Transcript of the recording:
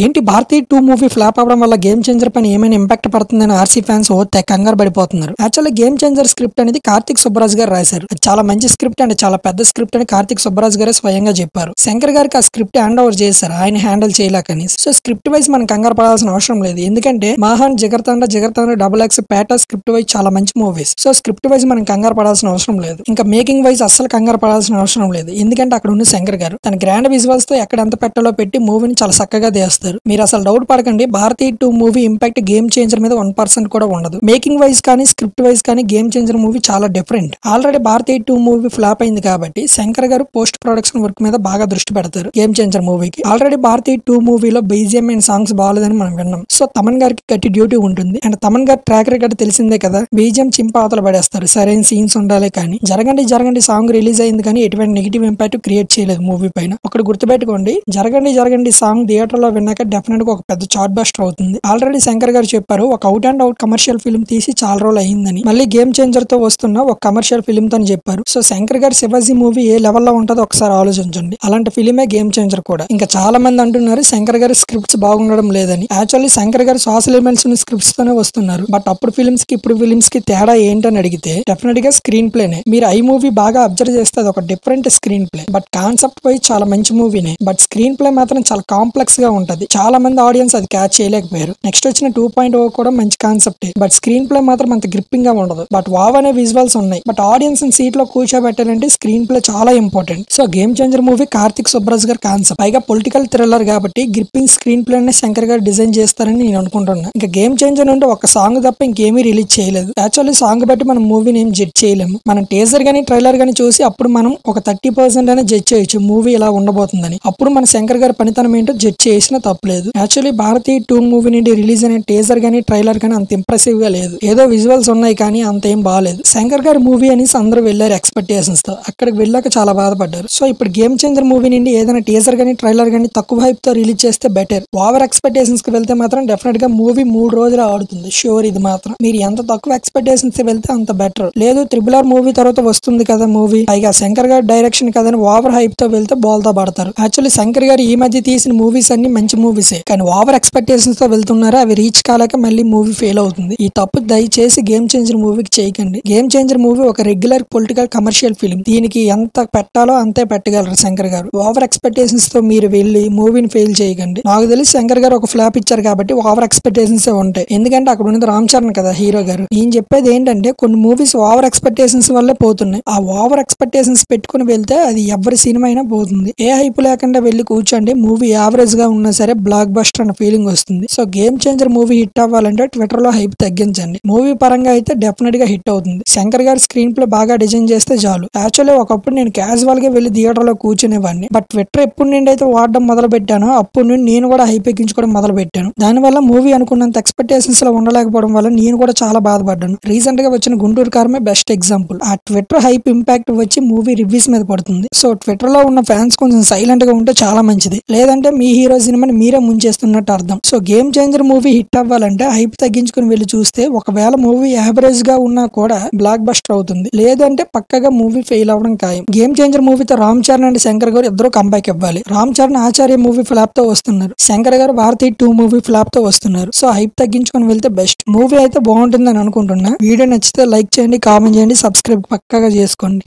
ఏంటి 'Bharati 2' movie flop అవ్వడం వల్ల 'గేమ్ చేంజర్' పైన ఏమైనా ఇంపాక్ట్ పడుతుందని ఆర్సీ ఫ్యాన్స్ తెగ కంగారు పడిపోతున్నారు. యాక్చువల్లీ 'గేమ్ చేంజర్' స్క్రిప్ట్ అనేది కార్తిక్ సుబ్బరాజ్ గారు రాశారు. అది చాలా మంచి స్క్రిప్ట్ అండ్ చాలా పెద్ద స్క్రిప్ట్ అని కార్తిక్ సుబ్బరాజ్ గారే స్వయంగా చెప్పారు. శంకర్ గారికి ఆ స్క్రిప్ట్ హ్యాండ్ ఓవర్ చేశారు, ఆయన హ్యాండిల్ చేయలేకని. సో స్క్రిప్ట్ వైజ్ మనం కంగారు పడాల్సిన అవసరం లేదు, ఎందుకంటే మహాన్, జిగర్తండ, డబుల్ ఎక్స్, పేట స్క్రిప్ట్ వైజ్ చాలా మంచి మూవీస్. సో స్క్రిప్ట్ వైజ్ మనం కంగారు పడాల్సిన అవసరం లేదు. ఇంకా మేకింగ్ వైజ్ అస్సలు కంగారు పడాల్సిన అవసరం లేదు, ఎందుకంటే అక్కడ ఉన్న శంకర్ గారు తన గ్రాండ్ విజువల్స్ తో ఎక్కడ ఎంత పెట్టాలో పెట్టి మూవీని చాలా చక్కగా తీస్తారు. మీరు అసలు డౌట్ పడకండి, 'Bharati 2' movie impact 'Game Changer' మీద 1% కూడా ఉండదు. మేకింగ్ వైజ్ కానీ స్క్రిప్ట్ వైజ్ కానీ 'గేమ్ చేంజర్' మూవీ చాలా different. Already 'Bharati 2' movie flop అయింది కాబట్టి శంకర్ గారు పోస్ట్ ప్రొడక్షన్ వర్క్ మీద బాగా దృష్టి పెడతారు 'గేమ్ చేంజర్' మూవీకి. ఆల్రెడీ 'భారతి 2' మూవీలో బీజిఎం అండ్ సాంగ్స్ బాగాలేదని మనం విన్నాం. సో తమన్ గారికి గట్టి డ్యూటీ ఉంటుంది. అండ్ తమన్ గారి ట్రాక్ రికార్డ్ తెలిసిందే కదా, బీజిఎం చింపావతలు పడేస్తారు, సరైన సీన్స్ ఉండాలి. కానీ జరగండి సాంగ్ రిలీజ్ అయింది కానీ ఎటువంటి నెగిటివ్ ఇంపాక్ట్ క్రియేట్ చేయలేదు మూవీ పైన. ఒకటి గుర్తుపెట్టుకోండి, జరగండి సాంగ్ థియేటర్ లో విన్నాక డెఫినెట్ గా ఒక పెద్ద చార్ట్ బస్టర్ అవుతుంది. ఆల్రెడీ శంకర్ గారు చెప్పారు, ఒక out and out commercial film తీసి చాలా రోజులు అయిందని, మళ్ళీ 'గేమ్ చేంజర్' తో వస్తున్న ఒక కమర్షియల్ ఫిల్మ్ తో చెప్పారు. సో శంకర్ గారి శివాజీ మూవీ ఏ లెవెల్లో ఉంటుందో ఒకసారి ఆలోచించండి. అలాంటి ఫిలిమే 'గేమ్ చేంజర్' కూడా. ఇంకా చాలా మంది అంటున్నారు శంకర్ గారి స్క్రిప్ట్స్ బాగుండడం లేదని. యాక్చువల్లీ శంకర్ గారు సోషల్ ఎలిమెంట్స్ స్క్రిప్ట్స్ తోనే వస్తున్నారు. బట్ అప్పుడు ఫిలిమ్స్ కి ఇప్పుడు ఫిలిమ్స్ కి తేడా ఏంటని అడిగితే డెఫినెట్ గా స్క్రీన్ ప్లేనే. మీరు ఐ మూవీ బాగా అబ్జర్వ్ చేస్తే అది ఒక different screen play. But concept wise చాలా మంచి మూవీనే, బట్ స్క్రీన్ ప్లే మాత్రం చాలా కాంప్లెక్స్ గా ఉంటది. చాలా మంది ఆడియన్స్ అది క్యాచ్ చేయలేకపోయారు. నెక్స్ట్ వచ్చిన 2.0 కూడా మంచి కాన్సెప్ట్, బట్ స్క్రీన్ ప్లే మాత్రం అంత గ్రిప్పింగ్ గా ఉండదు. బట్ వావ్ అనే విజువల్స్ ఉన్నాయి, బట్ ఆడియన్స్ సీట్ లో కూర్చోబెట్టాలంటే స్క్రీన్ ప్లే చాలా important. So 'game Changer' movie Karthik Subbaraj గారి కాన్సెప్ట్, పైగా పొలిటికల్ థ్రిల్లర్ కాబట్టి గ్రిప్పింగ్ స్క్రీన్ ప్లే ని శంకర్ గారు డిజైన్ చేస్తారని నేను అనుకుంటున్నా. ఇంకా 'గేమ్ చేంజర్' నుండి ఒక సాంగ్ తప్ప ఇంకేమీ రిలీజ్ చేయలేదు. యాక్చువల్లీ సాంగ్ బట్టి మనం మూవీని ఏం జడ్జ్ చేయలేము. మనం టీజర్ గానీ ట్రైలర్ గానీ చూసి అప్పుడు మనం ఒక 30% అనే జడ్జ్ చేయొచ్చు మూవీ ఇలా ఉండబోతుందని. అప్పుడు మన శంకర్ గారి పనితనం ఏంటో జడ్జ్ చేసినా తప్పలేదు. యాక్చువల్లీ 'భారతి 2' మూవీ నుండి రిలీజ్ అయిన టీజర్ గానీ ట్రైలర్ గానీ అంత ఇంప్రెసివ్ గా లేదు. ఏదో విజువల్స్ ఉన్నాయి కానీ అంత ఏం బాగాలేదు. శంకర్ గారి మూవీ అనేసి అందరూ వెళ్లారు ఎక్స్పెక్టేషన్స్ తో, అక్కడికి వెళ్ళాక చాలా బాధపడ్డారు. సో ఇప్పుడు 'గేమ్ చేంజర్' మూవీ నుండి ఏదైనా టీజర్ గానీ ట్రైలర్ గానీ తక్కువ హైప్ తో రిలీజ్ చేస్తే బెటర్. ఓవర్ ఎక్స్పెక్టేషన్స్ కి వెళ్తే మాత్రం డెఫినెట్ గా మూవీ 3 రోజులు ఆడుతుంది షూర్. ఇది మాత్రం మీరు ఎంత తక్కువ ఎక్స్పెక్టేషన్స్ వెళ్తే అంత బెటర్. లేదు RRR మూవీ తర్వాత వస్తుంది కదా మూవీ, పైగా శంకర్ గారి డైరెక్షన్ కదని ఓవర్ హైప్ తో వెళ్తే బోల్తా పడతారు. యాక్చువల్లీ శంకర్ గారు ఈ మధ్య తీసిన మూవీస్ అన్ని మంచి మూవీసే, కానీ ఓవర్ ఎక్స్పెక్టేషన్స్ తో వెళ్తున్నారు, అవి రీచ్ కాలేక మళ్ళీ మూవీ ఫెయిల్ అవుతుంది. ఈ తప్పు దయచేసి 'గేమ్ చేంజర్' మూవీకి చేయకండి. 'గేమ్ చేంజర్' మూవీ ఒక రెగ్యులర్ పొలిటికల్ కమర్షియల్ ఫిల్మ్, దీనికి ఎంత పెట్టాలో అంతే పెట్టగలరు శంకర్ గారు. ఓవర్ ఎక్స్పెక్టేషన్స్ తో మీరు వెళ్ళి మూవీని ఫెయిల్ చేయకండి. నాకు తెలిసి శంకర్ గారు ఒక ఫ్లాప్ ఇచ్చారు కాబట్టి ఓవర్ ఎక్స్పెక్టేషన్స్ ఉంటాయి, ఎందుకంటే అక్కడ ఉన్నది రామ్ చరణ్ కదా హీరో గారు. నేను చెప్పేది ఏంటంటే కొన్ని మూవీస్ ఓవర్ ఎక్స్పెక్టేషన్స్ వల్లే పోతున్నాయి. ఆ ఓవర్ ఎక్స్పెక్టేషన్స్ పెట్టుకుని వెళ్తే అది ఎవరి సినిమా అయినా పోతుంది. ఏ హైప్ లేకుండా వెళ్ళి కూర్చోండి, మూవీ యావరేజ్ గా ఉన్నా సరే బ్లాక్ బస్టర్ అన్న ఫీలింగ్ వస్తుంది. So 'game Changer' movie hit అవ్వాలంటే ట్విట్టర్ లో హైప్ తగ్గించండి. మూవీ పరంగా అయితే డెఫినెట్ గా హిట్ అవుతుంది. శంకర్ గారి స్క్రీన్ ప్లే బాగా డిజైన్ చేస్తే చాలు. యాక్చువల్లీ ఒకప్పుడు నేను క్యాజువల్ గా వెళ్ళి థియేటర్ లో కూర్చునేవాడిని, బట్ ట్విట్టర్ ఎప్పుడు నుండి అయితే వాడడం మొదలు పెట్టానో అప్పుడు నుండి నేను కూడా హైప్ ఎక్కించుకోవడం మొదలు పెట్టాను. దానివల్ల మూవీ అనుకున్నంత ఎక్స్పెక్టేషన్స్ లో ఉండలేకపోవడం వల్ల నేను కూడా చాలా బాధపడ్డాను. రీసెంట్ గా వచ్చిన 'గుంటూరు కారమే' బెస్ట్ ఎగ్జాంపుల్. ఆ ట్విట్టర్ హైప్ ఇంపాక్ట్ వచ్చి మూవీ రివ్యూస్ మీద పడుతుంది. సో ట్విట్టర్ లో ఉన్న ఫ్యాన్స్ కొంచెం సైలెంట్ గా ఉంటే చాలా మంచిది, లేదంటే మీ హీరో సినిమాని మీరే ముంచేస్తున్నట్టు అర్థం. So 'game Changer' movie hit అవ్వాలంటే హైప్ తగ్గించుకుని వెళ్ళి చూస్తే ఒకవేళ మూవీ యావరేజ్ గా ఉన్నా కూడా బ్లాక్ బస్టర్ అవుతుంది, లేదంటే పక్కగా మూవీ ఫెయిల్ అవ్వడం ఖాయం. 'గేమ్ చేంజర్' మూవీతో రామ్ చరణ్ అండ్ శంకర్ గారు ఇద్దరు కంబ్యాక్ ఇవ్వాలి. రామ్ చరణ్ 'ఆచార్య' మూవీ ఫ్లాప్ తో వస్తున్నారు, శంకర్ గారు 'భారతి 2' మూవీ ఫ్లాప్ తో వస్తున్నారు. సో హైప్ తగ్గించుకుని వెళ్తే బెస్ట్. మూవీ అయితే బాగుంటుందని అనుకుంటున్నా. వీడియో నచ్చితే లైక్ చేయండి, కామెంట్ చేయండి, సబ్స్క్రైబ్ పక్కాగా చేసుకోండి.